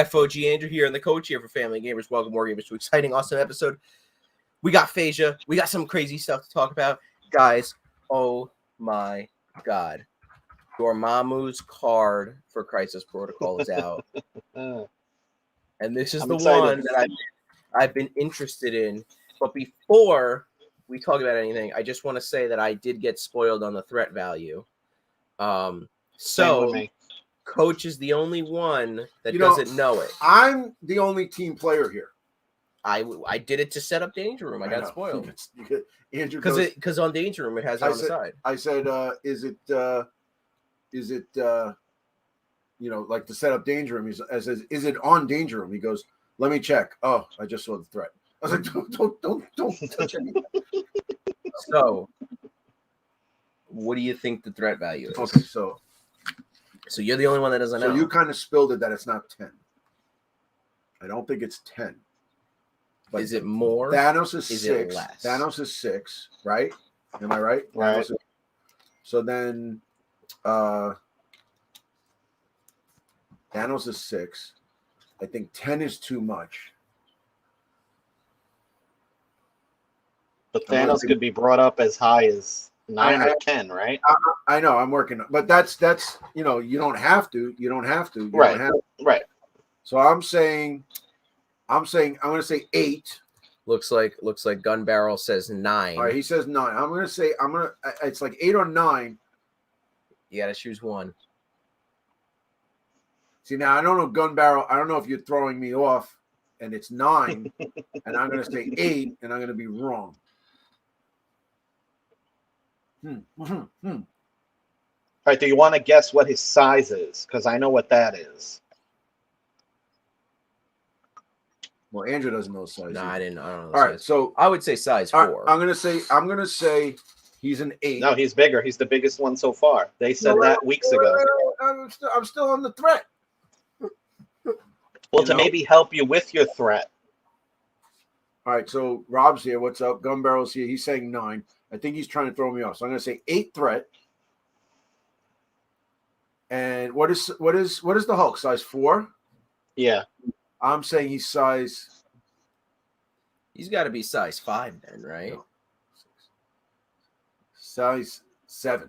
FOG Andrew here and the coach here for Family Gamers. Welcome, more gamers, to exciting, awesome episode. We got Phasia. We got some crazy stuff to talk about. Guys, oh my God. Dormammu's card for Crisis Protocol is out. And this is the one that I've been interested in. But before we talk about anything, I just want to say that I did get spoiled on the threat value. So Coach is the only one that doesn't know it. I'm the only team player here. I did it to set up Danger Room. I got spoiled. Because on Danger Room it has it on the side. I said, is it like to set up Danger Room? I says, is it on Danger Room? He goes, let me check. Oh, I just saw the threat. I was like, don't touch anything. So, what do you think the threat value is? Okay, so you're the only one that doesn't know. So you kind of spilled it that it's not 10. I don't think it's 10. But is it more? Thanos is 6. It less? Thanos is 6, right? Am I right? Right. So then Thanos is 6. I think 10 is too much. But Thanos could be brought up as high as 9 or 10, right? I know. I'm working, but that's you don't have to. You don't have to. Right. So I'm going to say 8. Looks like Gun Barrel says 9. All right, he says 9. It's like 8 or 9. You got to choose one. See, now I don't know Gun Barrel. I don't know if you're throwing me off and it's 9 and I'm going to say 8 and I'm going to be wrong. All right, do you want to guess what his size is? Because I know what that is. Well, Andrew doesn't know size. No, I don't know. All right, so I would say size 4. I'm gonna say he's an 8. No, he's bigger. He's the biggest one so far. They said that weeks ago. I'm still on the threat. Well, to maybe help you with your threat. All right, so Rob's here. What's up? Gun Barrel's here. He's saying 9. I think he's trying to throw me off. So I'm gonna say 8 threat. And what is the Hulk? Size 4? Yeah. I'm saying he's got to be size 5 then, right? No. Size 7.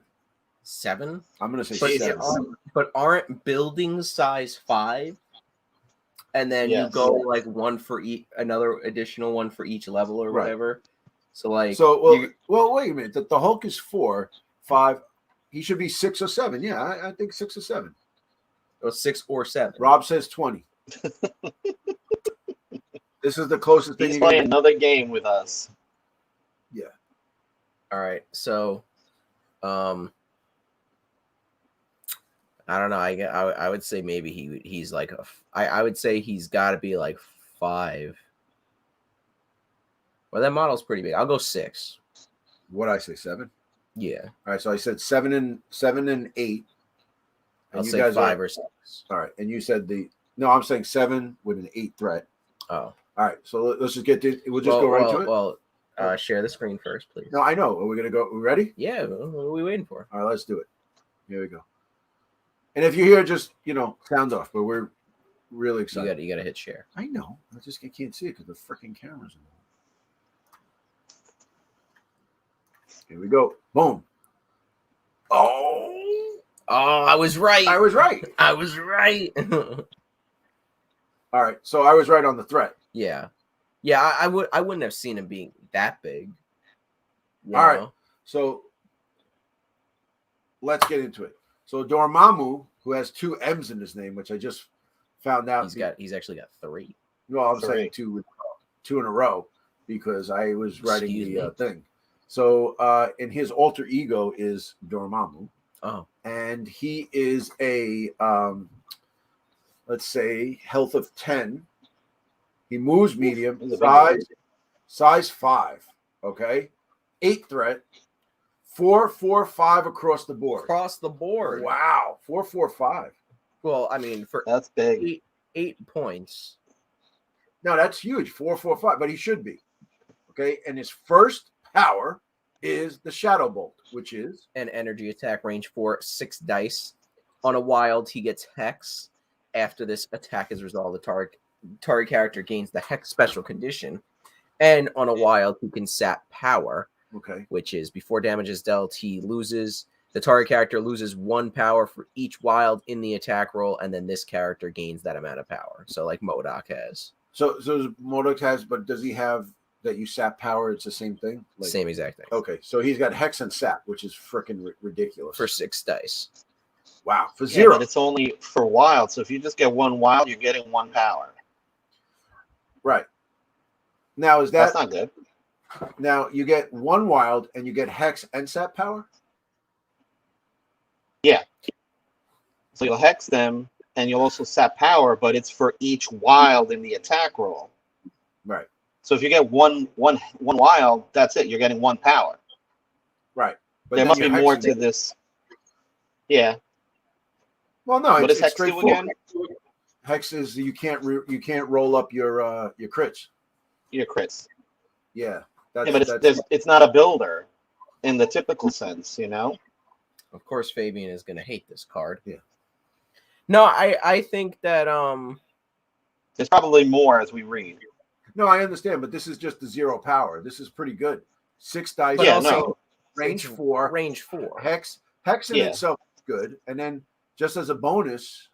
7? I'm going to say 7. But aren't buildings size 5? And then you go like one for each, another additional one for each level or whatever. So wait a minute. The Hulk is 4, 5. He should be 6 or 7. Yeah, I think 6 or 7. Or 6 or 7. Rob says 20. This is the closest thing. He's playing another game with us. Yeah. All right. So, I don't know. I would say maybe he's like I would say he's got to be like 5. Well, that model's pretty big. I'll go 6. What I say, 7? Yeah. All right. So I said 7 and 8. I'll say 5 or 6. All right. And you said no, I'm saying 7 with an 8 threat. Oh. All right. So let's just get we'll just go right to it. Well, share the screen first, please. No, I know. Are we going to go? We ready? Yeah. What are we waiting for? All right. Let's do it. Here we go. And if you hear just, sound off, but we're really excited. You got to hit share. I know. I can't see it because the freaking camera's in there. Here we go. Boom. Oh, I was right. I was right. All right. So I was right on the threat. Yeah. Yeah, I wouldn't have seen him being that big. All right. So let's get into it. So Dormammu, who has 2 M's in his name, which I just found out. He's actually got 3. No, I'm saying 2 in a row because I was writing the thing. So and his alter ego is Dormammu. Oh. And he is a let's say health of 10. He moves medium, size 5. Okay. 8 threat. 4, 4, 5 across the board. Wow. 4, 4, 5. Well, I mean, that's big. 8 points. No, that's huge. 4, 4, 5. But he should be. Okay. And his first power is the Shadow Bolt, which is an energy attack range for 6 dice. On a wild, he gets Hex. after this attack is resolved, the target character gains the Hex special condition, and on a wild, he can sap power. Okay. Which is before damage is dealt, the target character loses 1 power for each wild in the attack roll, and then this character gains that amount of power. So like MODOK has. So MODOK has, but does he have that you sap power? It's the same thing? Like, Same exact thing. Okay, so he's got Hex and Sap, which is freaking ridiculous. For 6 dice. Wow, for 0. But it's only for wild, so if you just get 1 wild, you're getting 1 power. Right. Now, is that... That's not good. Now, you get 1 wild, and you get Hex and Sap power? Yeah. So you'll Hex them, and you'll also sap power, but it's for each wild in the attack roll. Right. So if you get one wild, that's it. You're getting 1 power. Right. But there must be more to this. Yeah. Well, no, what does it's Hex do again? Hex is you can't roll up your crits. Your crits. Yeah. But it's not a builder in the typical sense, you know? Of course, Fabian is going to hate this card. Yeah. No, I think that there's probably more as we read. No, I understand, but this is just the 0 power. This is pretty good. 6 dice. Yeah, no. Range 4. Range 4. Hex in itself is good, and then just as a bonus,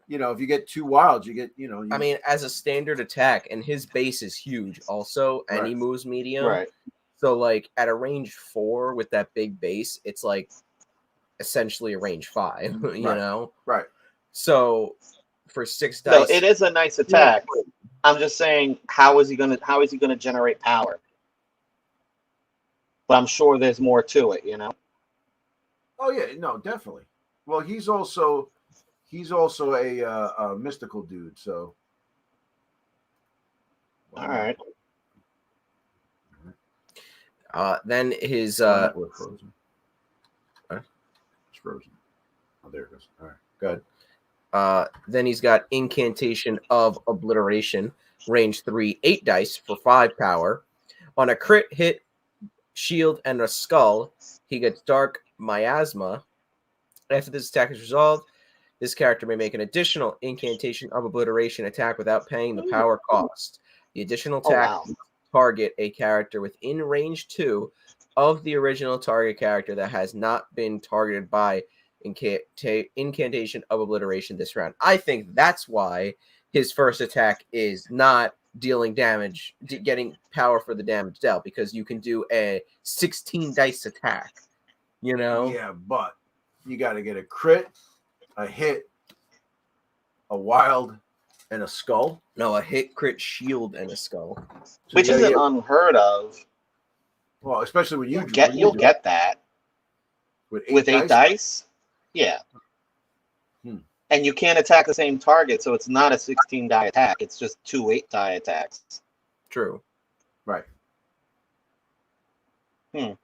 if you get 2 wilds, you get I mean, as a standard attack, and his base is huge also, and he moves medium. Right. So, like, at a range 4 with that big base, it's like essentially a range 5, you know? Right. So, for 6 dice... So, it is a nice attack. I'm just saying, how is he gonna generate power? But I'm sure there's more to it, you know? Oh, yeah. No, definitely. Well, he's also a mystical dude, so... All right. Then his we're frozen. It's frozen. Oh, there it goes. All right, good. Then he's got Incantation of Obliteration, range 3, 8 dice for 5 power. On a crit hit, shield, and a skull, he gets Dark Miasma. After this attack is resolved, this character may make an additional Incantation of Obliteration attack without paying the power cost. The additional attack target a character within range 2 of the original target character that has not been targeted by Incantation of Obliteration this round. I think that's why his first attack is not dealing damage, getting power for the damage dealt, because you can do a 16 dice attack, you know? Yeah, but you got to get a crit, a hit, a wild, and a skull. No, a hit, crit, shield, and a skull. So which isn't unheard of. Well, especially when you'll get that with 8 dice. Yeah. And you can't attack the same target, so it's not a 16 die attack. It's just 2 8 die attacks. True. Right. I mean,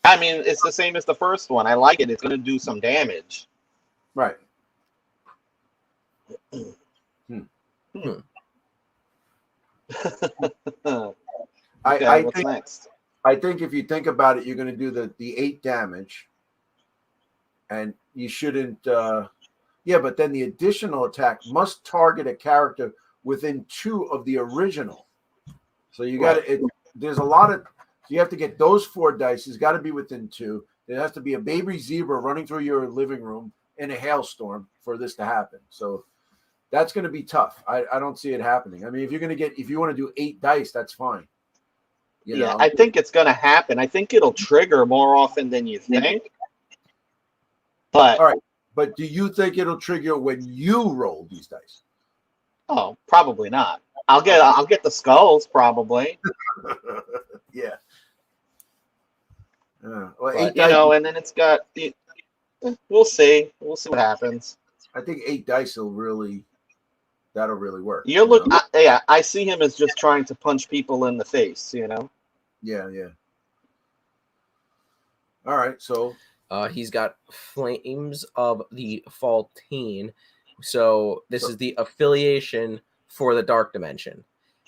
it's the same as the first one. I like it. It's going to do some damage. Right. What's next? I think if you think about it, you're going to do the 8 damage, and you shouldn't. But then the additional attack must target a character within 2 of the original. So you got to. There's a lot of. You have to get those 4 dice. It's got to be within 2. There has to be a baby zebra running through your living room in a hailstorm for this to happen. So that's going to be tough. I don't see it happening. I mean, if you want to do 8 dice, that's fine. You know? I think it's going to happen. I think it'll trigger more often than you think. But all right. But do you think it'll trigger when you roll these dice? Oh, probably not. I'll get the skulls probably. Yeah. Well, but, and then it's got. We'll see. We'll see what happens. I think 8 dice will really. That'll really work. I see him as just trying to punch people in the face. You know. Yeah. All right, so he's got Flames of the Faultine. So this is the affiliation for the Dark Dimension.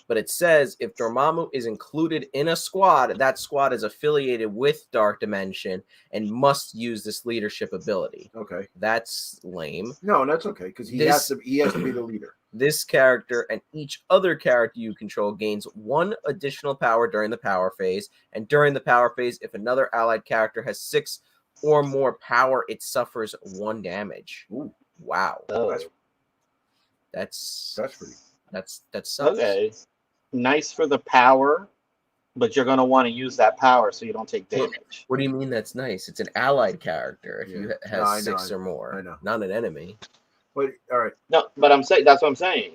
But it says if Dormammu is included in a squad, that squad is affiliated with Dark Dimension and must use this leadership ability. Okay. That's lame. No, that's okay because he has to be the leader. This character and each other character you control gains 1 additional power during the power phase, and during the power phase, if another allied character has 6 or more power, it suffers 1 damage. Ooh. Wow. Oh. That's pretty. That sucks. Okay. Nice for the power, but you're going to want to use that power so you don't take damage. What do you mean that's nice? It's an allied character if you has 6 or more. I know. Not an enemy. But all right. No, but I'm saying that's what I'm saying.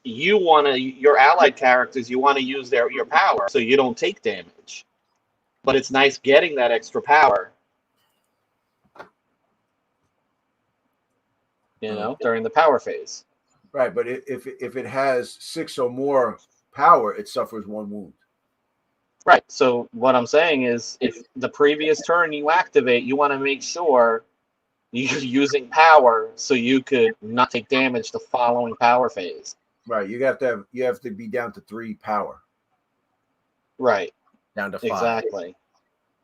You want to your allied characters, you want to use your power so you don't take damage. But it's nice getting that extra power. You know, during the power phase. Right, but if it has 6 or more power, it suffers 1 wound. Right. So what I'm saying is, if the previous turn you activate, you want to make sure you're using power so you could not take damage the following power phase. Right. You have to be down to 3 power. Right. Down to 5. Exactly.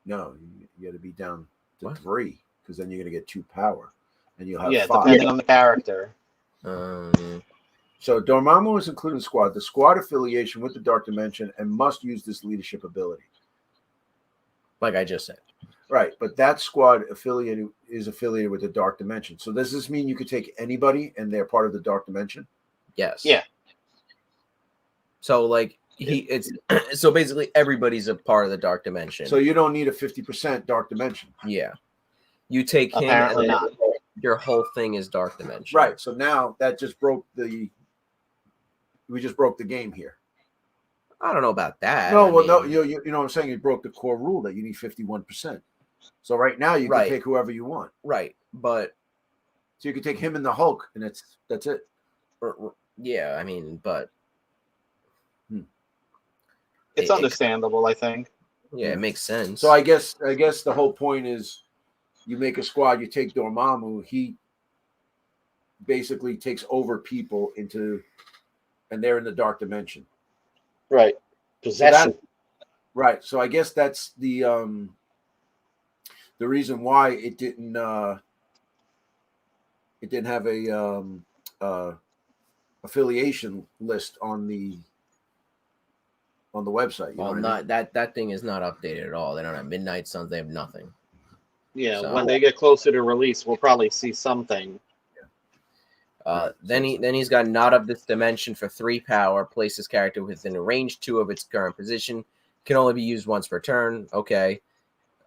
No, you got to be down to 3 because then you're going to get 2 power, and you'll have 5. Depending on the character. So Dormammu is included in the squad. The squad affiliation with the Dark Dimension and must use this leadership ability. Like I just said. Right, but that squad is affiliated with the Dark Dimension. So does this mean you could take anybody and they're part of the Dark Dimension? Yes. Yeah. So like it's so basically everybody's a part of the Dark Dimension. So you don't need a 50% Dark Dimension. Yeah. You take him Apparently and not. Your whole thing is Dark Dimension. Right. So now that just we just broke the game here. I don't know about that. No, you know what I'm saying? You broke the core rule that you need 51%. So right now you can take whoever you want. Right. But so you can take him and the Hulk, and that's it. Yeah, I mean, but it's understandable, I think. Yeah, it makes sense. So I guess the whole point is you make a squad, you take Dormammu, he basically takes over people and they're in the Dark Dimension. Right. Possession. So right. So I guess that's the reason why it didn't have a affiliation list on the website. You know what I mean? that thing is not updated at all. They don't have Midnight Suns. They have nothing. Yeah, so when they get closer to release, we'll probably see something. Then he's got Not of This Dimension for 3 power. Place this character within range 2 of its current position. Can only be used once per turn. Okay.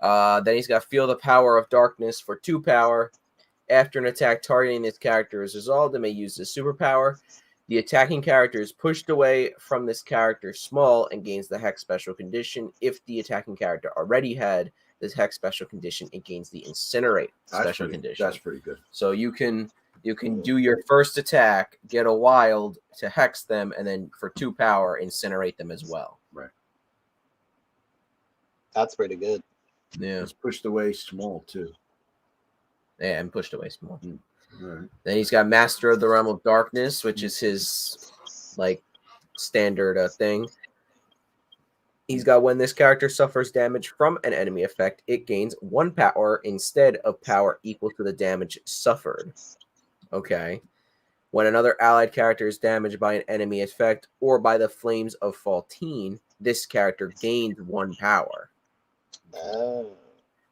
Then he's got Feel the Power of Darkness for 2 power. After an attack targeting this character is resolved, it may use this superpower. The attacking character is pushed away from this character's small and gains the Hex special condition. If the attacking character already had this Hex special condition, it gains the Incinerate special condition. That's pretty good. So you can do your first attack, get a wild to hex them, and then for 2 power, incinerate them as well. Right. That's pretty good. Yeah. It's pushed away small too. Yeah, and pushed away small. Right. Then he's got Master of the Realm of Darkness, which is his like standard thing. He's got when this character suffers damage from an enemy effect, it gains 1 power instead of power equal to the damage suffered. Okay. When another allied character is damaged by an enemy effect or by the flames of Faltine, this character gains 1 power. Oh.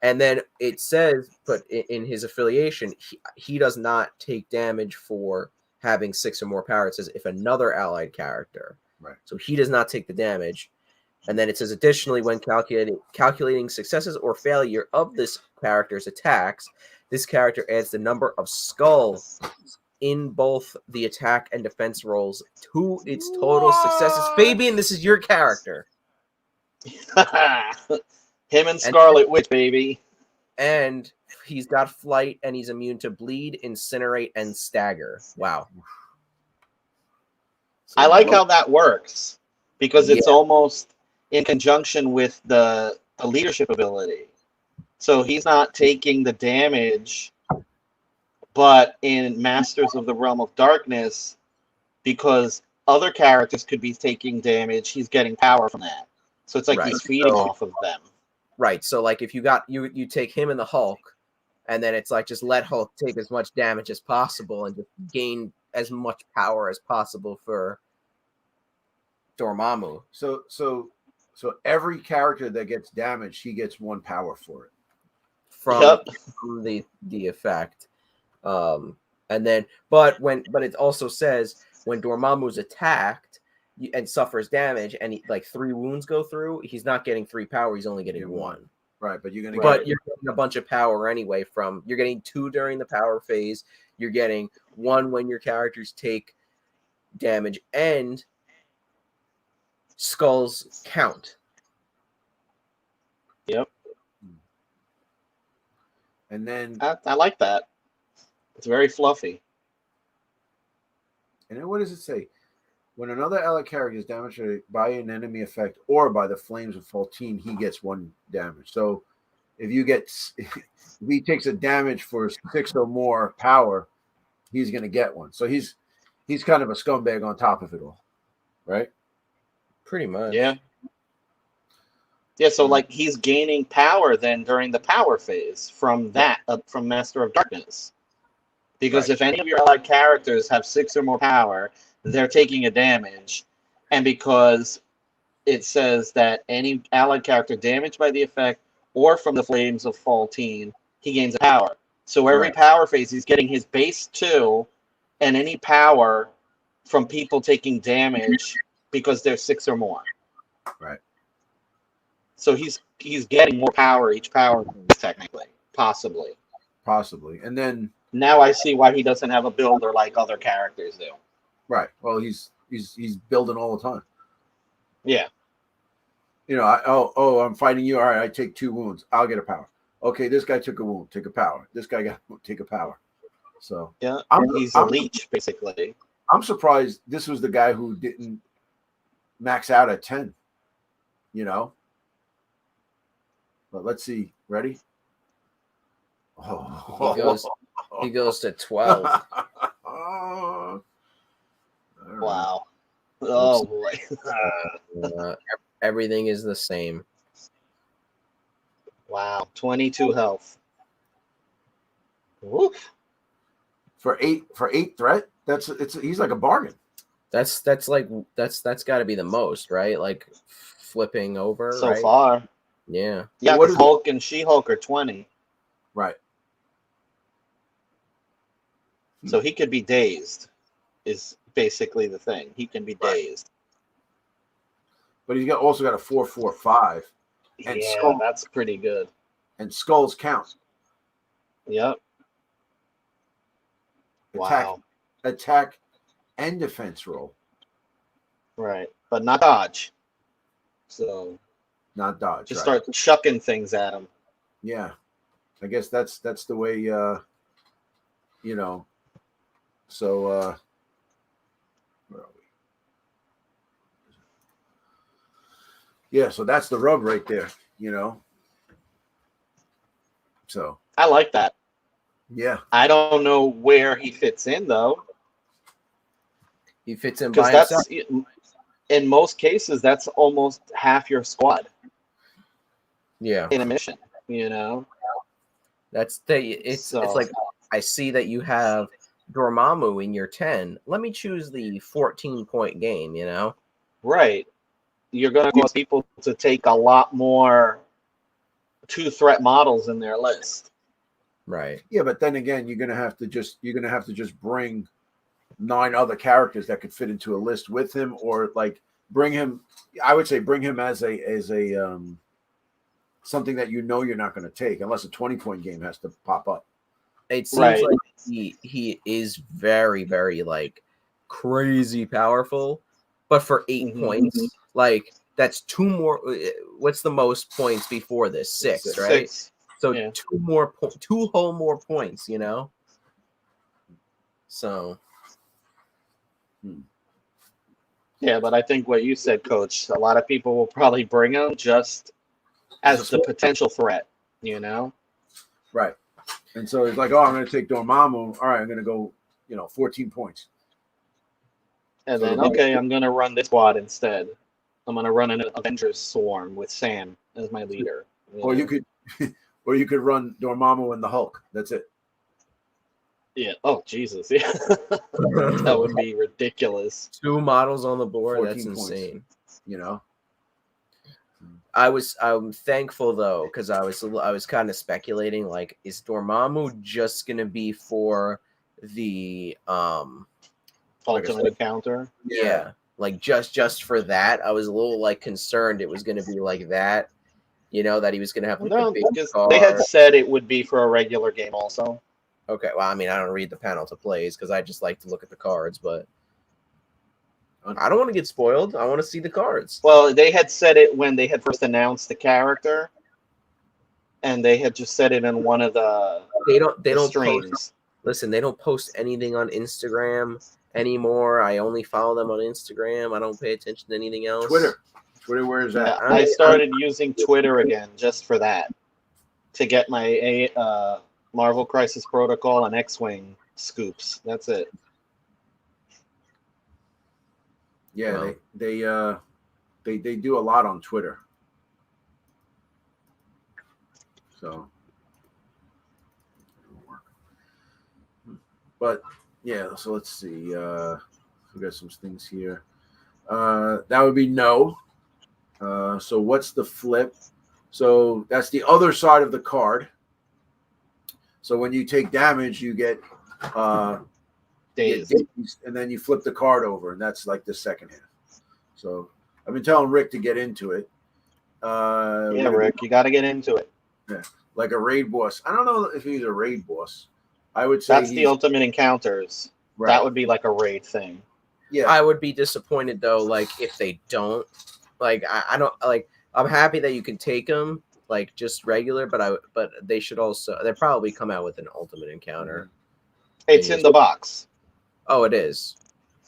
And then it says, but in his affiliation, he does not take damage for having 6 or more power. It says if another allied character. Right. So he does not take the damage. And then it says, additionally, when calculating successes or failure of this character's attacks, this character adds the number of skulls in both the attack and defense rolls to its total successes. Fabian, this is your character. Him and Scarlet Witch, baby. And he's got flight, and he's immune to bleed, incinerate, and stagger. Wow. So I like how that works because it's almost in conjunction with the leadership ability. So he's not taking the damage, but in Masters of the Realm of Darkness, because other characters could be taking damage. He's getting power from that. So it's like Right. he's feeding So- off of them. Right. So like if you got you take him and the Hulk, and then it's like just let Hulk take as much damage as possible and just gain as much power as possible for Dormammu. So every character that gets damaged, he gets 1 power for it. From the effect. And then but it also says when Dormammu's attacked and suffers damage and like 3 wounds go through, he's not getting 3 power, he's only getting 1. Right, but you're gonna But you're getting a bunch of power anyway from you're getting 2 during the power phase, you're getting 1 when your characters take damage, and skulls count. Yep. and then I like that. It's very fluffy. and then what does it say? When another allied character is damaged by an enemy effect or by the flames of 14, he gets 1 damage. So if he takes a damage for 6 or more power, he's going to get 1. So he's kind of a scumbag on top of it all, right? Pretty much. Yeah. Yeah, so like he's gaining power then during the power phase from that, from Master of Darkness. Because Right. if any of your allied characters have 6 or more power, they're taking a damage. And because it says that any allied character damaged by the effect or from the flames of 14, he gains a power. So every Right. power phase, he's getting his base 2 and any power from people taking damage because they're 6 or more. Right. So he's getting more power each power technically, possibly. And then Now I see why he doesn't have a builder like other characters do. right, well he's building all the time. Yeah. You know, I'm fighting you. All right, I take 2 wounds. I'll get a power. Okay, this guy took a wound. Take a power. This guy got take a power. So Yeah. I'm- He's a I'm- leech, basically. I'm surprised this was the guy who didn't max out at 10. You know, but let's see. Ready? Oh, He goes to 12. All right. Wow. Oh boy. Everything is the same. Wow. 22 health. Woof. For eight threat, he's like a bargain. That's got to be the most, right? Like flipping over So right? far. Yeah. Yeah, What because is- Hulk and She-Hulk are 20. Right. So he could be dazed, is basically the thing. He can be dazed. But he's also got a 4/4/5, And Yeah, Skull- that's pretty good. and skulls count. Yep. Wow. Attack and defense roll, Right. But not dodge. So not dodge. just right. start chucking things at him. Yeah, I guess that's the way. You know. So where are we? Yeah, so that's the rub right there. You know. So I like that. yeah, I don't know where he fits in though, He fits in by because himself. that's in most cases that's almost half your squad Yeah. in a mission. You know. It's like I see that you have Dormammu in your 10. Let me choose the 14-point game, you know? Right. You're going to cause people to take a lot more 2-threat models in their list. Right. yeah, but then again, you're gonna have to just bring 9 other characters that could fit into a list with him, or like bring him. I would say bring him as a something that you're not going to take unless a 20-point game has to pop up. It seems Right. like he is very, very like crazy powerful, but for 8 Mhm. points, like that's 2 more. What's the most points before this? 6, right? 6. So Yeah. 2 whole more points, you know. So Yeah, but I think what you said, Coach, a lot of people will probably bring him just as the potential threat, you know? Right. And so it's like, oh, I'm going to take Dormammu. All right, I'm going to go, 14 points. And So then, the- okay, I'm going to run this squad instead. I'm going to run an Avengers Swarm with Sam as my leader. Or you could, or you could run Dormammu and the Hulk. That's it. Yeah. Oh, Jesus. Yeah. That would be ridiculous. 2 models on the board. 14 That's points. insane. You know. I'm thankful though, because I was kind of speculating, like, is Dormammu just gonna be for the Ultimate encounter. yeah, like just for that? I was a little like concerned it was gonna be like that, you know, that he was gonna have like, No, the big because card. they had said it would be for a regular game also. Okay, well, I mean, I don't read the panel to plays because I just like to look at the cards, but I don't want to get spoiled. I want to see the cards. Well, they had said it when they had first announced the character, and they had just said it in one of the They don't streams. post. Listen, they don't post anything on Instagram anymore. I only follow them on Instagram. I don't pay attention to anything else. Twitter, where is that? Yeah, I started using Twitter again just for that, to get my Marvel Crisis Protocol and X-Wing scoops. That's it. Yeah, Well. they do a lot on Twitter. So, but yeah, so let's see. We got some things here. That would be no. So what's the flip? So that's the other side of the card. So when you take damage, you get Days. days, and then you flip the card over, and that's like the second half. So I've been telling Rick to get into it. Yeah, Rick, you got to get into it. Like a raid boss. I don't know if he's a raid boss. I would say That's the ultimate encounters. right. That would be like a raid thing. Yeah, I would be disappointed though, like if they don't. Like I don't like. I'm happy that you can take them like just regular, but they should also. They probably come out with an ultimate encounter. It's in the box. Oh, it is.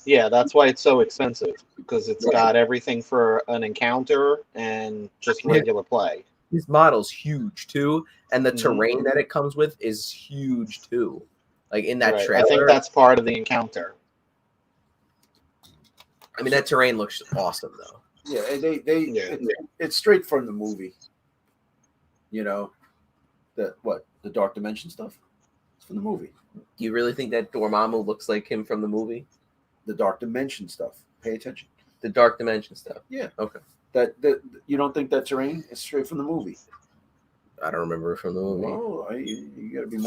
Yeah, that's why it's so expensive, because it's Right. got everything for an encounter and just regular play. This model's huge too, and the Mhm. terrain that it comes with is huge too. Like in that Right. trailer, I think that's part of the encounter. I mean, that terrain looks awesome though. yeah. Yeah. It's straight from the movie. You know, the Dark Dimension stuff. It's from the movie. Do you really think that Dormammu looks like him from the movie? The Dark Dimension stuff. Pay attention. The Dark Dimension stuff. Yeah. Okay. That you don't think that terrain is straight from the movie? I don't remember it from the movie. Oh, you got to be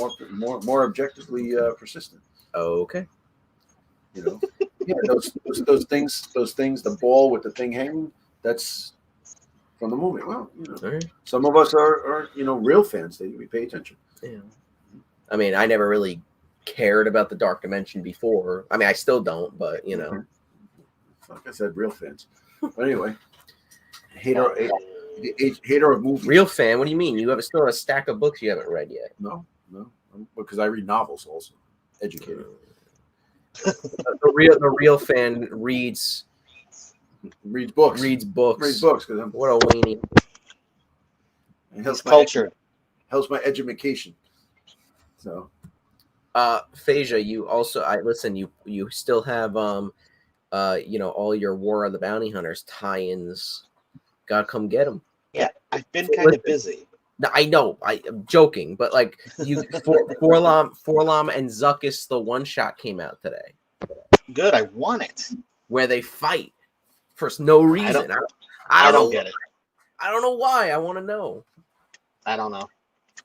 more objectively persistent. Okay. You know, yeah, those things, the ball with the thing hanging, that's from the movie. Well, you know, All right. some of us are real fans. We pay attention. Yeah. I mean, I never really cared about the Dark Dimension before. I mean, I still don't, but you know. Like I said, real fans. But anyway, hater of movies. Real fan? What do you mean? You still have a stack of books you haven't read yet. No, because I read novels also. Educated. The real fan reads books. reads books. Reads books because I'm What a weenie. it helps It's cultured. helps my education. So Phasia, you also you still have all your War of the Bounty Hunters tie-ins. Gotta come get them. Yeah, I've been kind of busy. No, I know. I'm joking, but like Forlam and Zuckus, the one shot came out today Good, I want it. where they fight for no reason. I don't don't get it. I don't know why. I want to know. I don't know.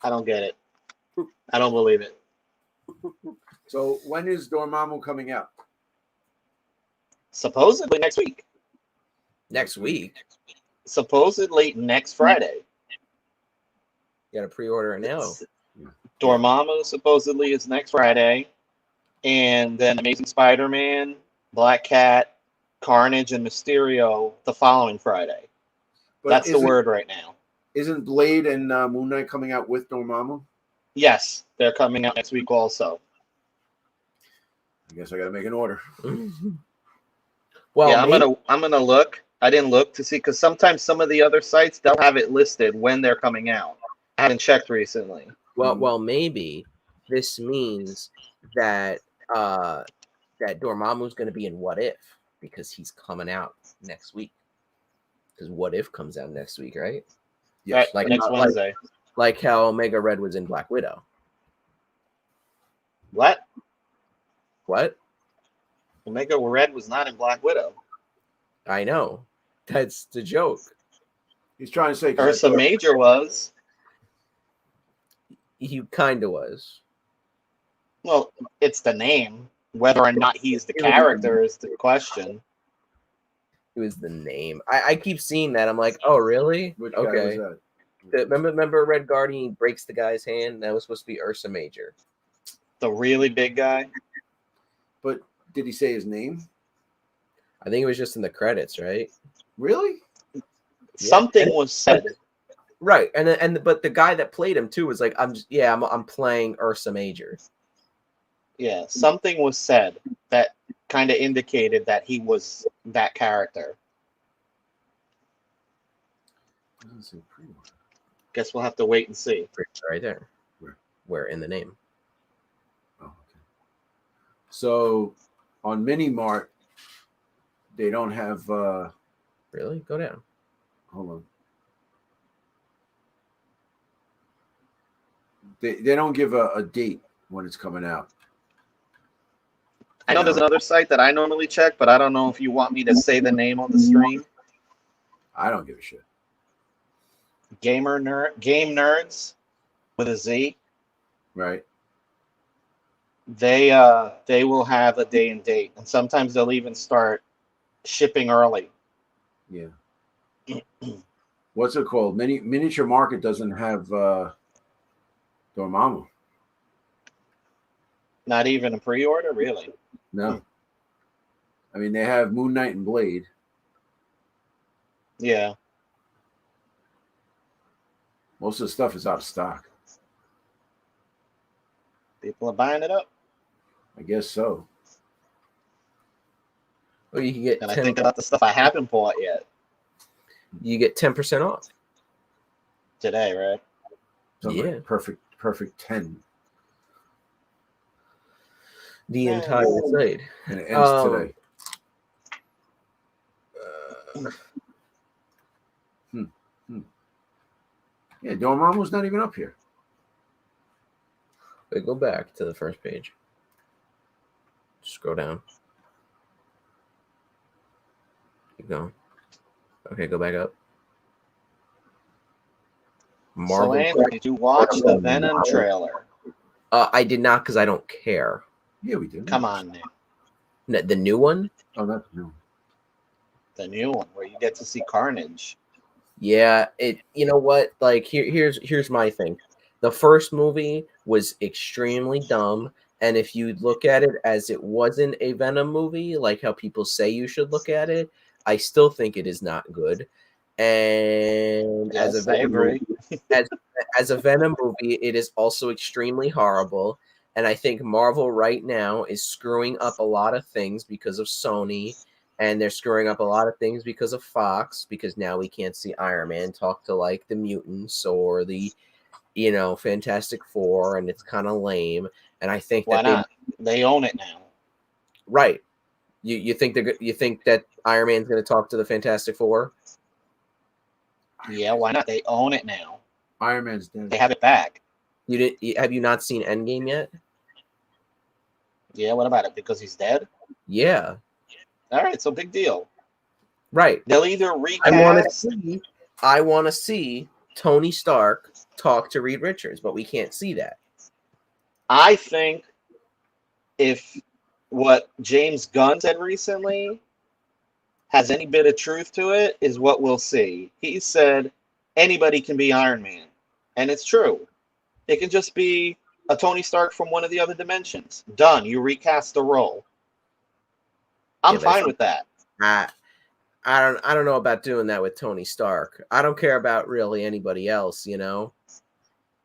I don't get it. I don't believe it. so when is Dormammu coming out? Supposedly next week. Next week, Supposedly next Friday. you got to pre-order it now. Dormammu supposedly is next Friday, and then Amazing Spider-Man, Black Cat, Carnage, and Mysterio the following Friday. But That's the word right now. Isn't Blade and Moon Knight coming out with Dormammu? Yes, they're coming out next week also. I guess I got to make an order. Well, Yeah, maybe- I'm gonna look. I didn't look to see, because sometimes some of the other sites they'll have it listed when they're coming out. I haven't checked recently. well, maybe this means that that Dormammu's going to be in What If, because he's coming out next week. Because What If comes out next week, right? Yes, like next Wednesday. Like how Omega Red was in Black Widow. What? What? Omega Red was not in Black Widow. I know. That's the joke. He's trying to say Ursa Major was. He kind of was. Well, it's the name. Whether or not he's the character is the question. It was the name. I keep seeing that. I'm like, oh, really? Which guy okay. was that? Remember Red Guardian? He breaks the guy's hand. That was supposed to be Ursa Major. The really big guy. But did he say his name? I think it was just in the credits, right? Really? Something was said. Right, but the guy that played him too was like, I'm playing Ursa Major. Yeah, something was said that kind of indicated that he was that character. Guess we'll have to wait and see. Right there. Where in the name? Oh, okay. So on Mini Mart, they don't have. Really? Go down. Hold on. They don't give a date when it's coming out. I know there's another site that I normally check, but I don't know if you want me to say the name on the stream. I don't give a shit. Game Nerds with a Z. Right. They will have a day and date, and sometimes they'll even start shipping early. Yeah. What's it called? Miniature Market doesn't have Dormammu. Not even a pre-order, really? No. I mean, they have Moon Knight and Blade. Yeah. Most of the stuff is out of stock. People are buying it up. I guess so. Well, you can get. And I think about the stuff I haven't bought yet. You get 10% off today, right? Something yeah. Like perfect 10. The entire site. And it ends today. Yeah, Dormammu's not even up here. Wait, go back to the first page. Scroll down. Keep going. Okay, go back up. Marvel. So, Andrew, did you watch the Venom trailer? I did not because I don't care. Yeah, we did. Come on, man. The new one? Oh, that's new. The new one where you get to see Carnage. Yeah, you know what? Like here's my thing. The first movie was extremely dumb, and if you look at it as it wasn't a Venom movie, like how people say you should look at it, I still think it is not good. And yes, as a Venom movie, as a Venom movie, it is also extremely horrible. And I think Marvel right now is screwing up a lot of things because of Sony. And they're screwing up a lot of things because of Fox, because now we can't see Iron Man talk to like the mutants or the, Fantastic Four, and it's kind of lame. And I think why not? They own it now, right? You think that Iron Man's going to talk to the Fantastic Four? Yeah, why not? They own it now. Iron Man's dead. They have it back. Have you not seen Endgame yet? Yeah, what about it? Because he's dead? Yeah. All right, so big deal. Right. They'll either recast. I want to see Tony Stark talk to Reed Richards, but we can't see that. I think if what James Gunn said recently has any bit of truth to it, is what we'll see. He said anybody can be Iron Man, and it's true. It can just be a Tony Stark from one of the other dimensions. Done. You recast the role. I'm fine with that. I don't know about doing that with Tony Stark. I don't care about really anybody else,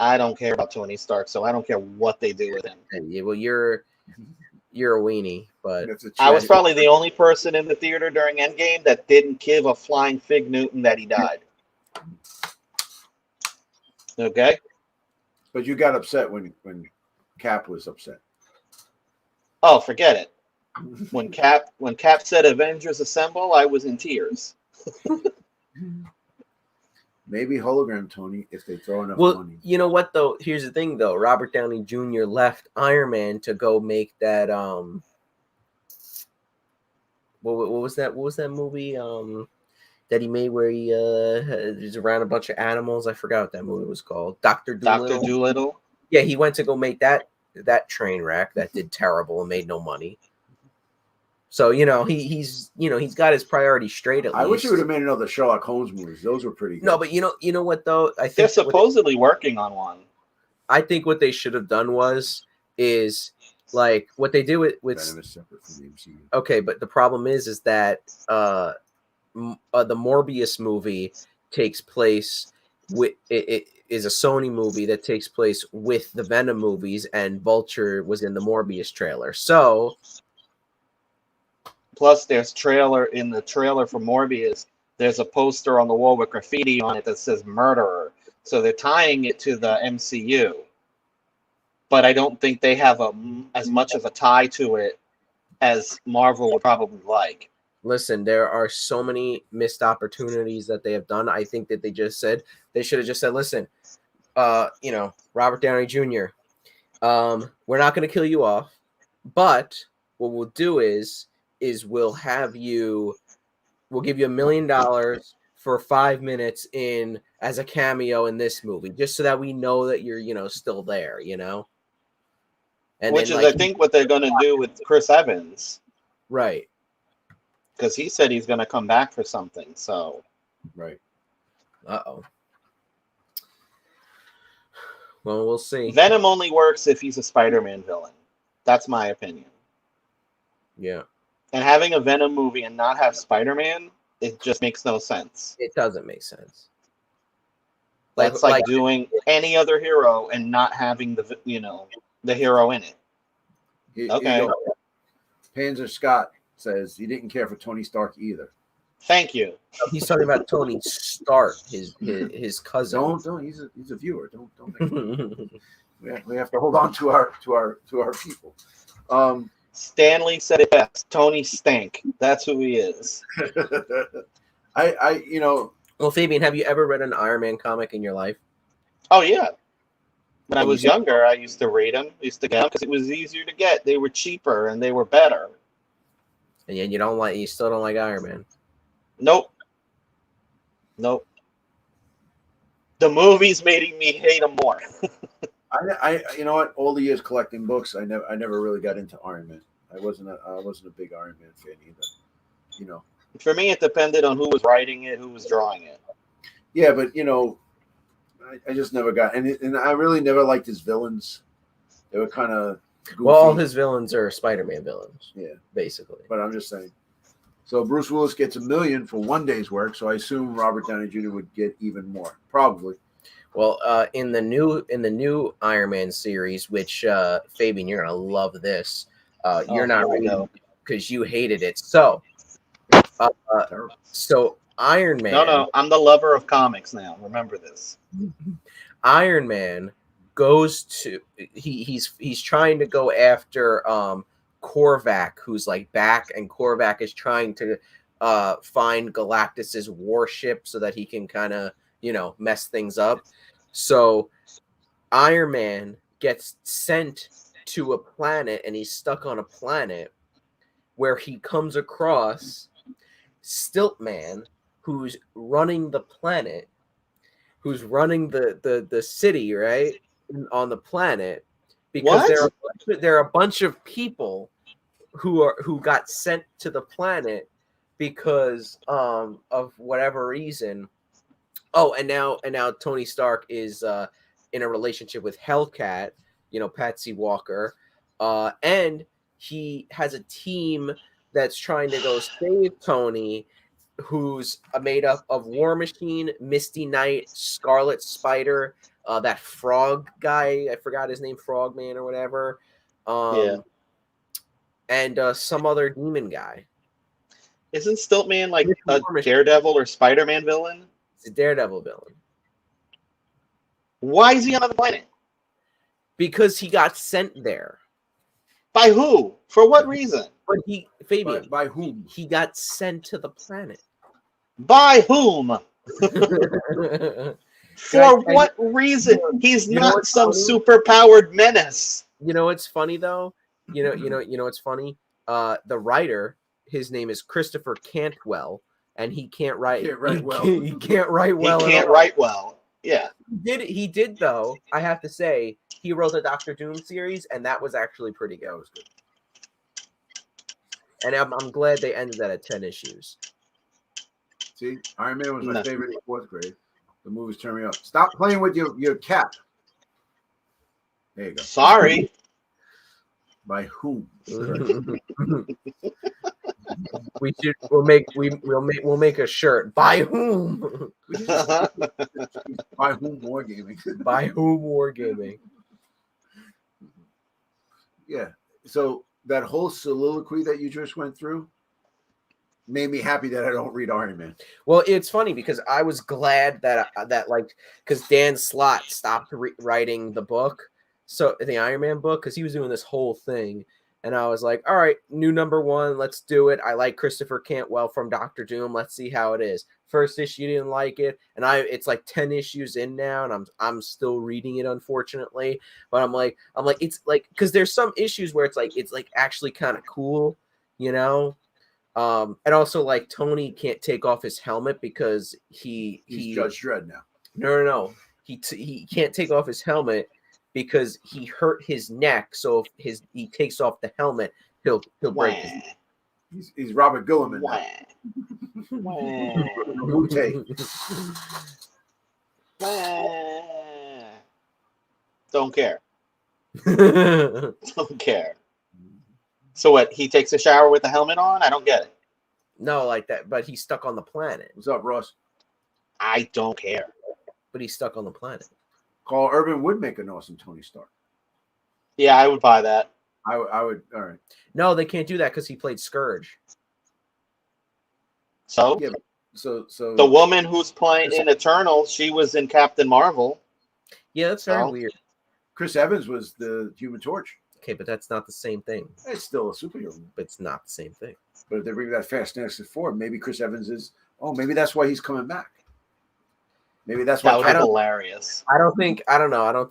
I don't care about Tony Stark, so I don't care what they do with him. Well, you're a weenie, but I was probably the only person in the theater during Endgame that didn't give a flying fig Newton that he died. Okay? But you got upset when Cap was upset. Oh, forget it. When Cap said Avengers Assemble, I was in tears. Maybe hologram Tony if they throw enough Well, money. you know what though? Here's the thing though. Robert Downey Jr. left Iron Man to go make that what was that? What was that movie that he made where he is around a bunch of animals? I forgot what that movie was called. Dr. Dolittle. Dr. Dolittle. Yeah, he went to go make that train wreck that did terrible and made no money. So he's got his priorities straight at least. I wish he would have made another Sherlock Holmes movies. Those were pretty good. No, but you know what though? I think they're supposedly working on one. I think what they should have done is like what they do with Venom is separate from the MCU. Okay, but the problem is that the Morbius movie takes place with it is a Sony movie that takes place with the Venom movies, and Vulture was in the Morbius trailer. So plus there's in the trailer for Morbius, there's a poster on the wall with graffiti on it that says murderer. So they're tying it to the MCU. But I don't think they have as much of a tie to it as Marvel would probably like. Listen, there are so many missed opportunities that they have done. I think that they should have just said, listen, Robert Downey Jr., we're not going to kill you off, but what we'll do is we'll give you $1 million for 5 minutes as a cameo in this movie, just so that we know that you're, still there, And which then, is, I think, what they're going to do with Chris Evans. Right. Because he said he's going to come back for something, so. Right. Uh-oh. Well, we'll see. Venom only works if he's a Spider-Man villain. That's my opinion. Yeah. And having a Venom movie and not have Spider-Man, it just makes no sense. It doesn't make sense. That's like doing any other hero and not having the hero in it. Okay. Panzer Scott says he didn't care for Tony Stark either. Thank you. He's talking about Tony Stark, his cousin. Don't. He's a viewer. Don't. we have to hold on to our people. Stanley said it best. Tony Stank. That's who he is. Well, Fabian, have you ever read an Iron Man comic in your life? Oh yeah. When I was younger, I used to read them. I used to get them because it was easier to get. They were cheaper and they were better. And yet you still don't like Iron Man. Nope. The movies made me hate them more. I you know what? All the years collecting books, I never really got into Iron Man. I wasn't a big Iron Man fan either. For me, it depended on who was writing it, who was drawing it. Yeah, but I just never got, and I really never liked his villains. They were kind of goofy. Well, all his villains are Spider-Man villains. Yeah, basically. But I'm just saying. So Bruce Willis gets $1 million for one day's work. So I assume Robert Downey Jr. would get even more, probably. Well, in the new Iron Man series, which Fabian, you're gonna love this. You're not ready because you hated it. So Iron Man. No, I'm the lover of comics now. Remember this. Iron Man goes to he's trying to go after Korvac, who's like back, and Korvac is trying to find Galactus's warship so that he can kind of mess things up. So Iron Man gets sent to a planet, and he's stuck on a planet where he comes across Stiltman, who's running the planet, who's running the city, right, on the planet, because there are a bunch of people who got sent to the planet because of whatever reason. Oh, and now Tony Stark is in a relationship with Hellcat, Patsy Walker, and he has a team that's trying to go save Tony, who's made up of War Machine, Misty Knight, Scarlet Spider, that frog guy, I forgot his name, Frogman or whatever, and some other demon guy. Isn't Stiltman like a Daredevil or Spider-Man villain? It's a Daredevil villain. Why is he on the planet? Because he got sent there. By who? For what reason? But he, Fabian, By whom? he got sent to the planet. By whom? For Guys, what reason? He's you know not what's some funny? super-powered menace. You know what's funny though? You know what's funny? The writer, his name is Christopher Cantwell, and he can't write. Can't write well. He can't write well. He can't at all. write well. Yeah. He did though. I have to say, he wrote the Doctor Doom series, and that was actually pretty good. It was good. And I'm glad they ended that at 10 issues. See, Iron Man was my favorite in 4th grade. The movies turned me up. Stop playing with your cap. There you go. Sorry. By whom? We'll make a shirt. By whom? By whom wargaming? By whom wargaming? Yeah. So that whole soliloquy that you just went through made me happy that I don't read Iron Man. Well, it's funny because I was glad that because Dan Slott stopped writing the book, so the Iron Man book, because he was doing this whole thing, and I was like, all right, new #1, let's do it. I like Christopher Cantwell from Doctor Doom. Let's see how it is. First issue didn't like it, and it's like 10 issues in now, and I'm still reading it, unfortunately. But I'm like it's like, because there's some issues where it's like actually kind of cool, you know. And also, like, Tony can't take off his helmet because he's Judge Dredd now. No. He can't take off his helmet because he hurt his neck. So if he takes off the helmet, he'll break his. He's Robert Gilliman. Don't care. Don't care. So what? He takes a shower with the helmet on? I don't get it. No, like that. But he's stuck on the planet. What's up, Ross? I don't care. But he's stuck on the planet. Carl Urban would make an awesome Tony Stark. Yeah, I would buy that. I would. All right. No, they can't do that because he played Scourge. So? Yeah. So the woman who's playing in Eternal, she was in Captain Marvel. Yeah, that's very weird. Chris Evans was the Human Torch. Okay, but that's not the same thing. It's still a superhero. But it's not the same thing. But if they bring that Fast and Furious 4, maybe Chris Evans is. Oh, maybe that's why he's coming back. Maybe that's why. That would be hilarious. I don't think. I don't know. I don't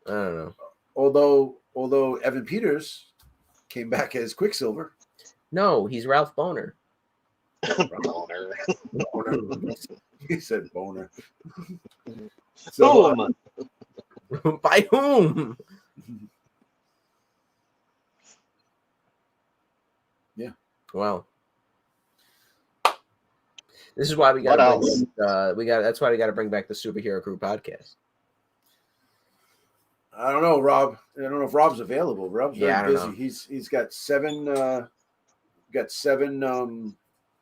know. Although Evan Peters came back as Quicksilver. No, he's Ralph Boner. Boner. He said Boner. So, by whom? Yeah. Well, this is why we got. That's why we got to bring back the Superhero Crew podcast. I don't know, Rob. I don't know if Rob's available. Rob's very busy. Know. He's got seven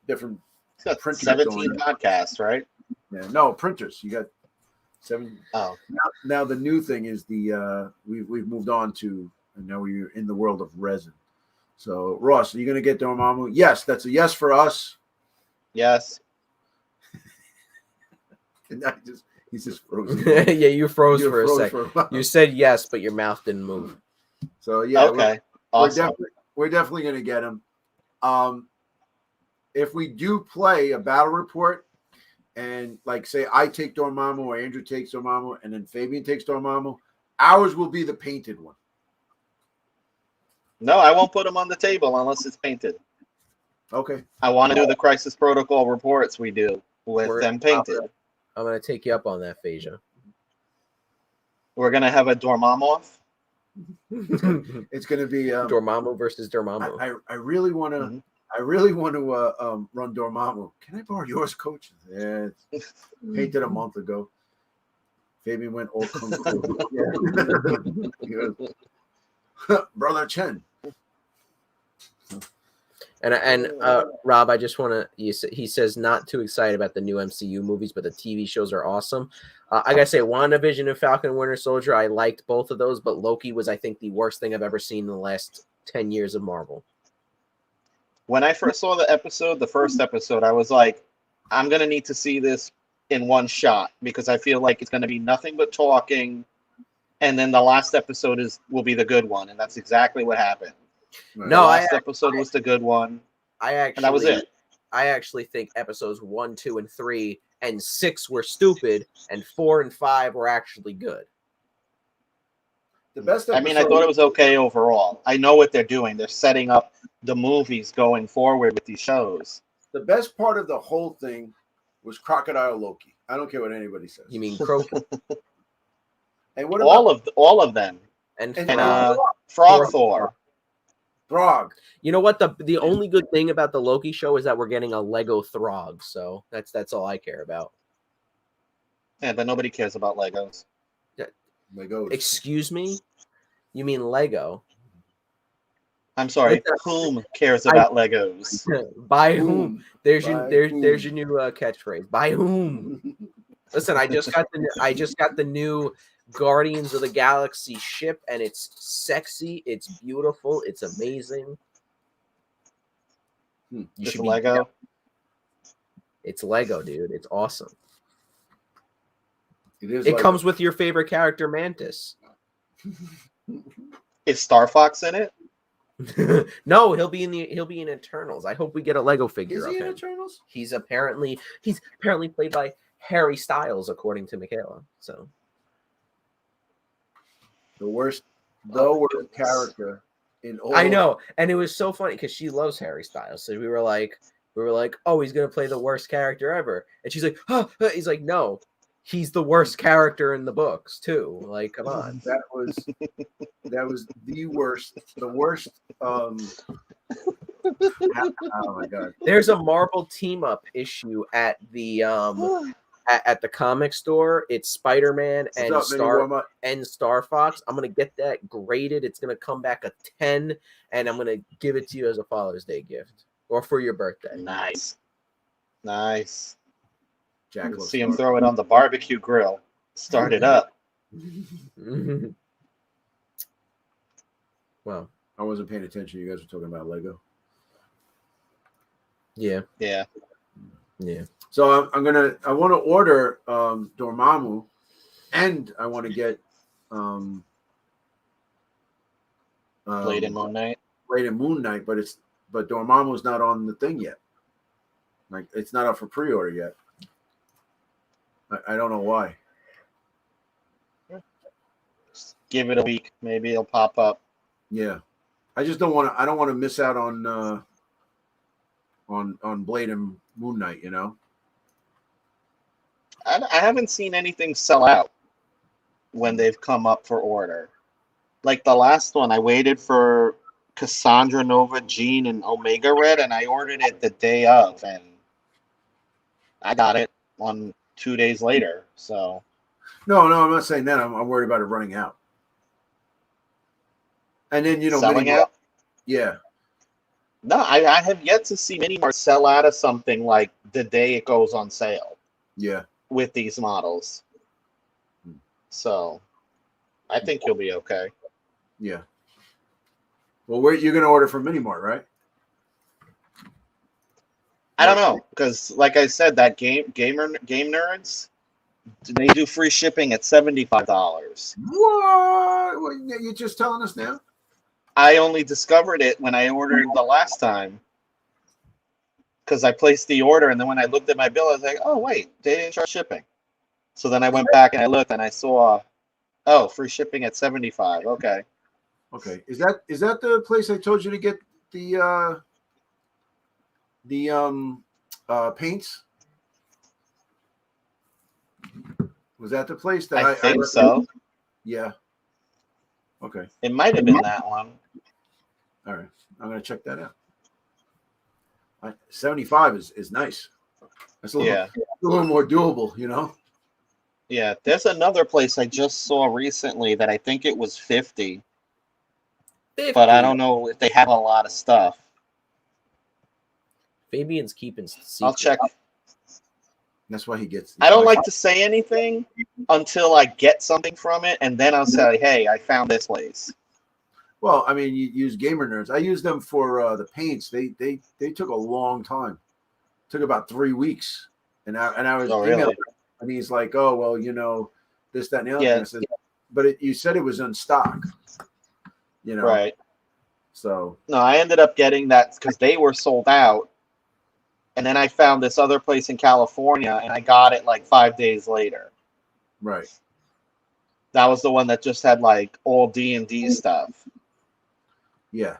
different. He's got printers 17 podcasts, right? Yeah, no printers. You got 7. Oh, now the new thing is we've moved on to, and now we're in the world of resin. So Ross, are you going to get Dormammu? Yes, that's a yes for us. Yes. And he's just frozen. Yeah, you froze for a second. You said yes, but your mouth didn't move. So yeah, okay. Awesome. We're definitely going to get him. If we do play a battle report, and like say I take Dormammu or Andrew takes Dormammu, and then Fabian takes Dormammu, ours will be the painted one. No, I won't put them on the table unless it's painted. Okay. I want to do the Crisis Protocol reports we do with them painted. I'm going to take you up on that, Phasia. We're going to have a Dormammu off. It's going to be Dormammu versus Dormammu. I really want to. Mm-hmm. I really want to run Dormammu. Can I borrow yours, Coach? Yeah, it's painted a month ago. Fabian went all kung fu. Yeah. Brother Chen. And Rob, I just want to. He says not too excited about the new MCU movies, but the TV shows are awesome. I gotta say, WandaVision and Falcon and Winter Soldier, I liked both of those, but Loki was, I think, the worst thing I've ever seen in the last 10 years of Marvel. When I first saw the first episode, I was like, I'm gonna need to see this in one shot because I feel like it's gonna be nothing but talking and then the last episode will be the good one, and that's exactly what happened. Right. No, The last episode was the good one, and that was it. I actually think episodes 1, 2, and 3 and 6 were stupid, and 4 and 5 were actually good. The best I episode, mean, I thought it was okay overall. I know what they're doing. They're setting up the movies going forward with these shows. the best part of the whole thing was Crocodile Loki. I don't care what anybody says. You mean Crow And what about All of them, and And, Frog Thor. Throg? you know what? The only good thing about the Loki show is that we're getting a Lego Throg, so that's all I care about. Yeah, but nobody cares about Legos. Legos. Excuse me? You mean Lego? I'm sorry. Whom cares about Legos? By whom? There's By your whom? there's your new catchphrase. By whom? Listen, I just got the new Guardians of the Galaxy ship, and it's sexy, it's beautiful, it's amazing. You It's should be Lego. It's Lego, dude. It's awesome. It It comes with your favorite character, Mantis. Is Star Fox in it? No, he'll be in Eternals. I hope we get a Lego figure Is of he in him. Eternals? He's apparently played by Harry Styles, according to Michaela. So The worst goodness. character in all. I know, and it was so funny because she loves Harry Styles. So we were like, oh, he's gonna play the worst character ever, and she's like, oh, he's like, no, he's the worst character in the books too. Like, come on. That was the worst. The worst. Oh my god. There's a Marvel team up issue at the at the comic store. It's Spider-Man and Star Fox. I'm gonna get that graded. It's gonna come back a 10, and I'm gonna give it to you as a Father's Day gift or for your birthday. Nice. Jack See him throw it on the barbecue grill. Start it up. Well, I wasn't paying attention. You guys were talking about Lego. yeah. So I want to order Dormammu, and I want to get Blade and Moon Knight. Blade and Moon Knight, but Dormammu's not on the thing yet. Like, it's not up for pre-order yet. I don't know why. Just give it a week. Maybe it'll pop up. Yeah, I just don't want to. I don't want to miss out on Blade and Moon Knight. You know. I haven't seen anything sell out when they've come up for order. Like the last one, I waited for Cassandra Nova, Jean, and Omega Red, and I ordered it the day of, and I got it on 2 days later. So No, I'm not saying that. I'm worried about it running out. And then selling out. Yeah. No, I have yet to see Mini Mart sell out of something like the day it goes on sale. Yeah. With these models. So I think you'll be okay. Yeah. Well, you're going to order from Mini Mart, right? I don't know, because like I said, that Game Nerds, they do free shipping at $75. What? You're just telling us now? I only discovered it when I ordered the last time. Because I placed the order, and then when I looked at my bill, I was like, oh, wait, they didn't charge shipping. So then I went back and I looked, and I saw, oh, free shipping at $75. Okay. Okay. Is that the place I told you to get the paints? Was that the place that I think so. Yeah. Okay. It might have been that one. All right. I'm going to check that out. 75 is nice. That's a little more doable, you know? Yeah. There's another place I just saw recently that I think it was 50. But I don't know if they have a lot of stuff. Fabian's keeping secrets. I'll check. That's why he gets. I don't like to say anything until I get something from it, and then I'll say, hey, I found this place. Well, I mean, you use Gamer Nerds. I use them for the paints. They took a long time. It took about 3 weeks, and I was emailing him, and he's like, "Oh, well, you know, this, that, and the other." Yeah. thing. I said, you said it was in stock. You know, Right. So No, I ended up getting that because they were sold out. And then I found this other place in California, and I got it like 5 days later. right. That was the one that just had like all D&D stuff. Yeah.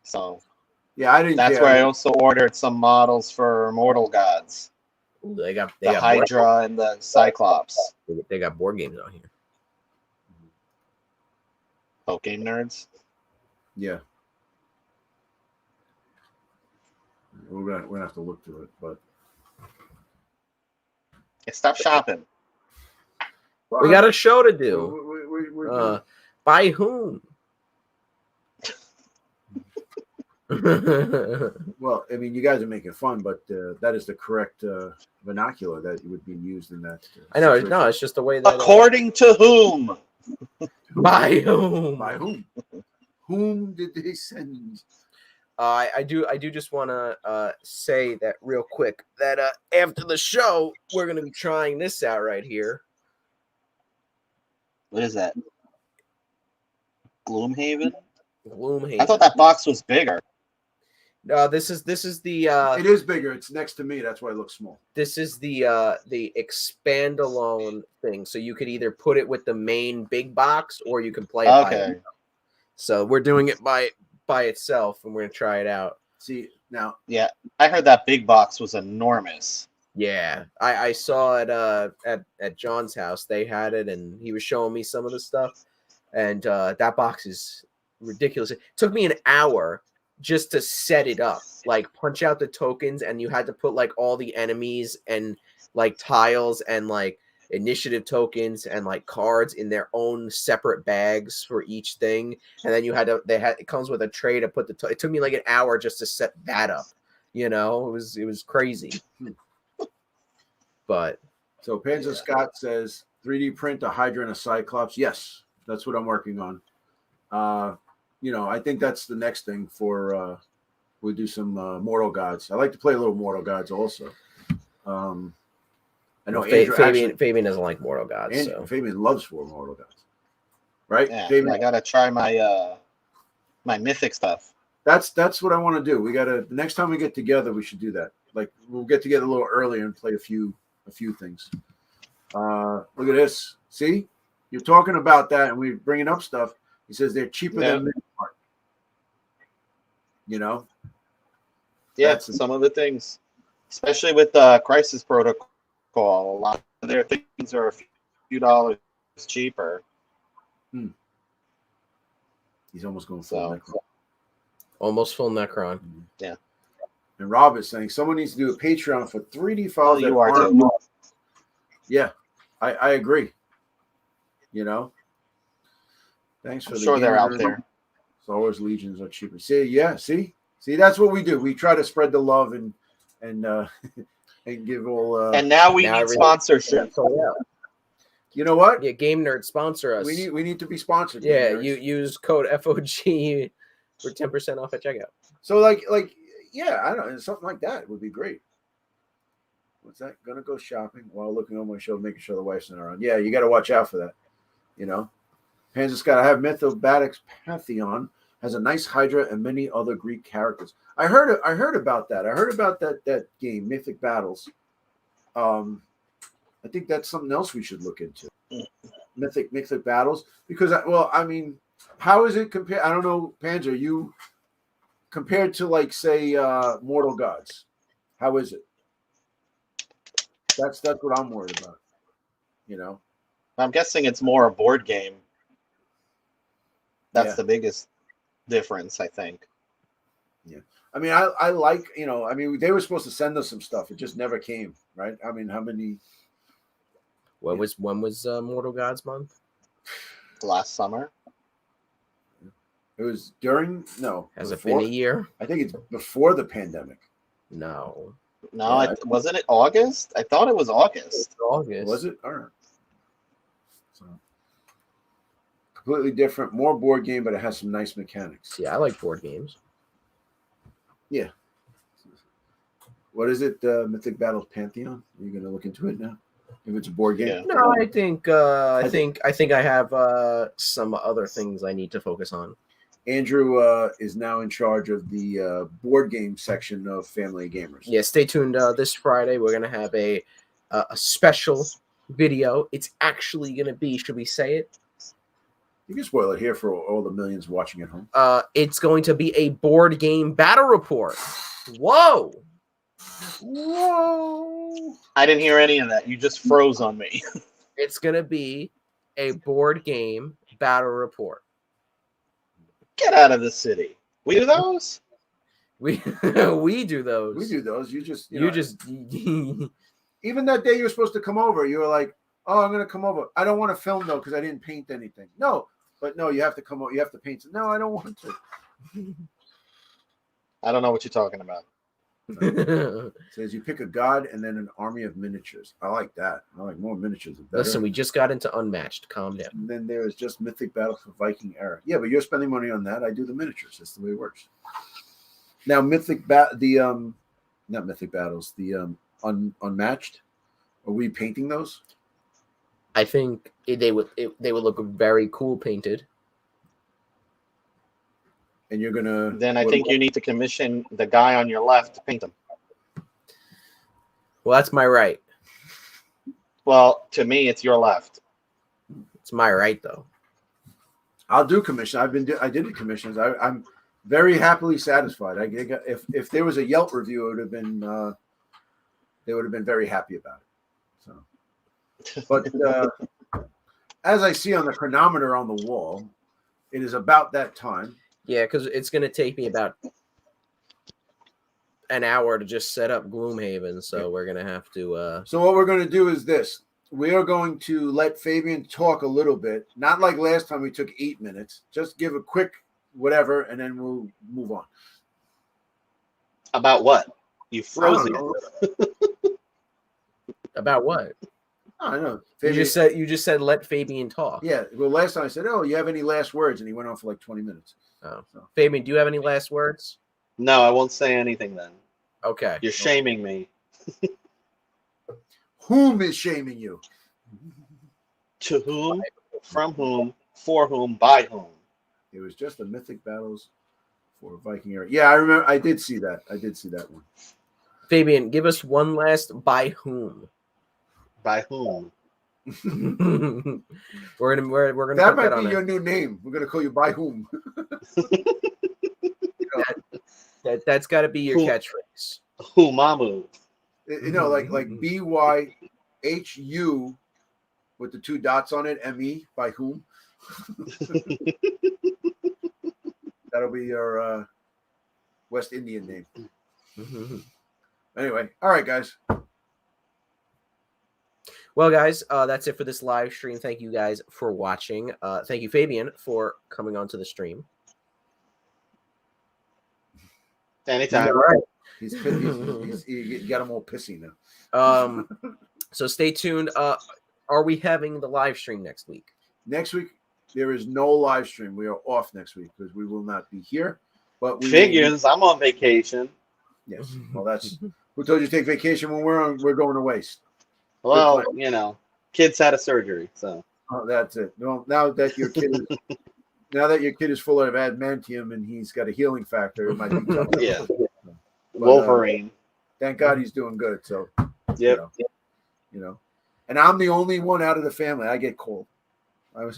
So Yeah, I didn't. that's Yeah, where I also ordered some models for Mortal Gods. Ooh, they got The Hydra and the Cyclops. they got board games out here. Oh, game nerds. Yeah. We're gonna have to look through it, but Yeah, stop shopping. We got a show to do. We're By whom? well, I mean, you guys are making fun, but that is the correct vernacular that would be used in that. I know. situation. No, it's just the way that. According to whom? By whom? By whom? Whom did they send? I do just want to say that real quick that after the show we're gonna be trying this out right here. What is that? Gloomhaven? Gloomhaven. I thought that box was bigger. This is the It is bigger. It's next to me. That's why it looks small. this is the expand alone thing. So you could either put it with the main big box or you can play it by Okay. itself. So we're doing it by itself and we're gonna try it out. See now, Yeah, I heard that big box was enormous. Yeah, I saw it at John's house. They had it, and he was showing me some of the stuff. And that box is ridiculous. It took me an hour just to set it up, like punch out the tokens, and you had to put like all the enemies and like tiles and like initiative tokens and like cards in their own separate bags for each thing. And then you had to it comes with a tray to put it took me like an hour just to set that up. You know, it was crazy. But so Panzer Scott says 3D print a Hydra and a Cyclops. Yes, that's what I'm working on. You know, I think that's the next thing for we'll do some Mortal Gods. I like to play a little Mortal Gods also. I know Fabian doesn't like Mortal Gods. So Fabian loves for Mortal Gods, right? Yeah, Fabian? I gotta try my my mythic stuff. That's what I want to do. We gotta next time we get together, we should do that. Like we'll get together a little earlier and play a few things. Look at this. See, you're talking about that, and we're bringing up stuff. He says they're cheaper than Minimart. You know. Yeah, That's some of the things, especially with Crisis Protocol, a lot of their things are a few dollars cheaper. He's almost going full Necron. Almost full Necron. Yeah. And Rob is saying someone needs to do a Patreon for 3D files. You are too. Yeah, I agree. You know. Thanks for I'm sure they're out there. Star Wars Legions are cheaper. See, that's what we do. We try to spread the love and and give all. And now we need sponsorship. You know what? Yeah, Game Nerd sponsor us. We need to be sponsored. Yeah, you use code FOG for 10% off at checkout. So like yeah, I don't know, something like that would be great. What's that? Gonna go shopping while looking on my show, making sure the wife's not around. Yeah, you got to watch out for that. You know, Panzer Scott. I have Mythobatics Pantheon has a nice Hydra and many other Greek characters. I heard about that. I heard about that game, Mythic Battles. I think that's something else we should look into. Mythic Battles, because I mean, how is it compared? I don't know, Panzer. You compared to like say Mortal Gods, how is it? That's what I'm worried about. You know, I'm guessing it's more a board game. That's the biggest difference, I think. Yeah. I mean, I like, you know, I mean, they were supposed to send us some stuff. It just never came, right? I mean, how many? When was Mortal Gods month? Last summer. It was during Has it been a year? I think it's before the pandemic. No. No, wasn't it August? I thought it was August. August. Was it? All right. So completely different, more board game, but it has some nice mechanics. Yeah, I like board games. Yeah. What is it? Mythic Battles Pantheon? Are you going to look into it now? If it's a board game. Yeah. No, I think I have some other things I need to focus on. Andrew is now in charge of the board game section of Family Gamers. Yeah, stay tuned. This Friday we're gonna have a special video. It's actually gonna be, should we say it? You can spoil it here for all the millions watching at home. It's going to be a board game battle report. Whoa! Whoa! I didn't hear any of that. You just froze on me. It's gonna be a board game battle report. Get out of the city. We do those? We we do those. We do those. You just even that day you were supposed to come over, you were like, "Oh, I'm gonna come over. I don't want to film though because I didn't paint anything." No, but no, you have to come over. You have to paint. No, I don't want to. I don't know what you're talking about. It says you pick a god and then an army of miniatures. I like that. I like more miniatures. Listen, we just got into Unmatched. Calm down. And then there is just Mythic Battle for Viking Era. Yeah, but you're spending money on that. I do the miniatures. That's the way it works. Now, not Mythic Battles, the Unmatched. Are we painting those? I think they would look very cool painted. And you're gonna. Then I think you need to commission the guy on your left to paint them. Well, that's my right. Well, to me, it's your left. It's my right, though. I'll do commission. I did the commissions. I'm very happily satisfied. If there was a Yelp review, it would have been they would have been very happy about it. So, but as I see on the chronometer on the wall, it is about that time. Yeah, because it's going to take me about an hour to just set up Gloomhaven, so we're going to have to... So what we're going to do is this. We are going to let Fabian talk a little bit. Not like last time we took 8 minutes. Just give a quick whatever, and then we'll move on. About what? You froze it. About what? I don't know. Fabian, you just said let Fabian talk. Yeah. Well, last time I said, "Oh, you have any last words?" and he went on for like 20 minutes. Oh, so. Fabian, do you have any last words? No, I won't say anything then. Okay. You're shaming me. Whom is shaming you? To whom, from whom, for whom, by whom. It was just the Mythic Battles for Viking Era. Yeah, I remember. I did see that. I did see that one. Fabian, give us one last by whom. By whom? we're gonna. That might be your new name. We're gonna call you by whom. That's got to be your catchphrase. Dormammu. You know, like BYHU with the 2 dots on it. ME by whom? That'll be your West Indian name. Anyway, all right, guys. Well, guys, that's it for this live stream. Thank you guys for watching. Thank you, Fabian, for coming onto the stream. Anytime. All right. He got him all pissy now. So stay tuned. Are we having the live stream next week? Next week, there is no live stream. We are off next week because we will not be here. But we figures. I'm on vacation. Yes. Well, that's who told you to take vacation when we're going to waste. Well, you know, kids had a surgery, so. Oh, that's it. Well, now that your kid is full of adamantium and he's got a healing factor, it might be tough. Yeah. But, Wolverine. Thank God he's doing good. So, yep. You know, and I'm the only one out of the family. I get cold. I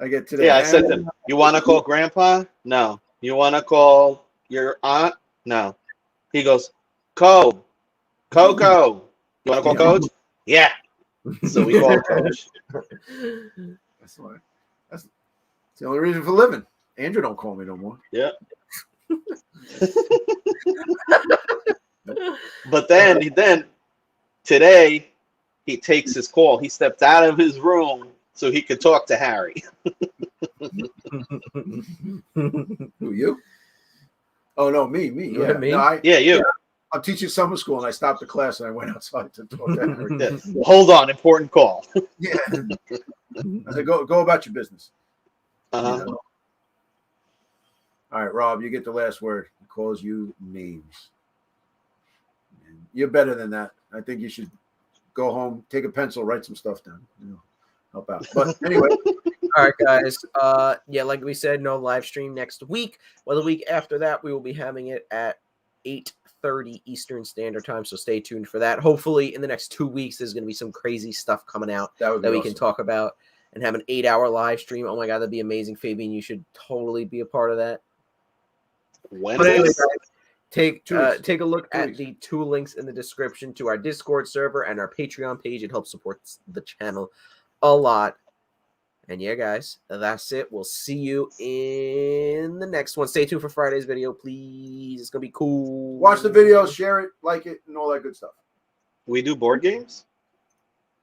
get today. Yeah, I said to him, "You want to call Grandpa? No. You want to call your aunt? No." He goes, Coco. You want to call Coach? Yeah. So we call Coach. That's the only reason for living. Andrew don't call me no more. Yeah. But then today he takes his call. He stepped out of his room so he could talk to Harry. Who, you? Oh no, me. Yeah, me. No, you. I'm teaching summer school, and I stopped the class, and I went outside to talk to Harry. Yeah. Hold on, important call. Yeah. I said, go about your business. Uh-huh. You know? All right, Rob, you get the last word. He calls you names. And you're better than that. I think you should go home, take a pencil, write some stuff down. Help out. But anyway. All right, guys. Yeah, like we said, no live stream next week. Well, the week after that, we will be having it at 8:30 Eastern Standard Time. So stay tuned for that. Hopefully, in the next 2 weeks, there's going to be some crazy stuff coming out that we can talk about and have an 8-hour live stream. Oh my God, that'd be amazing, Fabian. You should totally be a part of that. But anyway, guys, take a look at the 2 links in the description to our Discord server and our Patreon page. It helps support the channel a lot. And yeah, guys, that's it. We'll see you in the next one. Stay tuned for Friday's video, please. It's going to be cool. Watch the video, share it, like it, and all that good stuff. We do board games?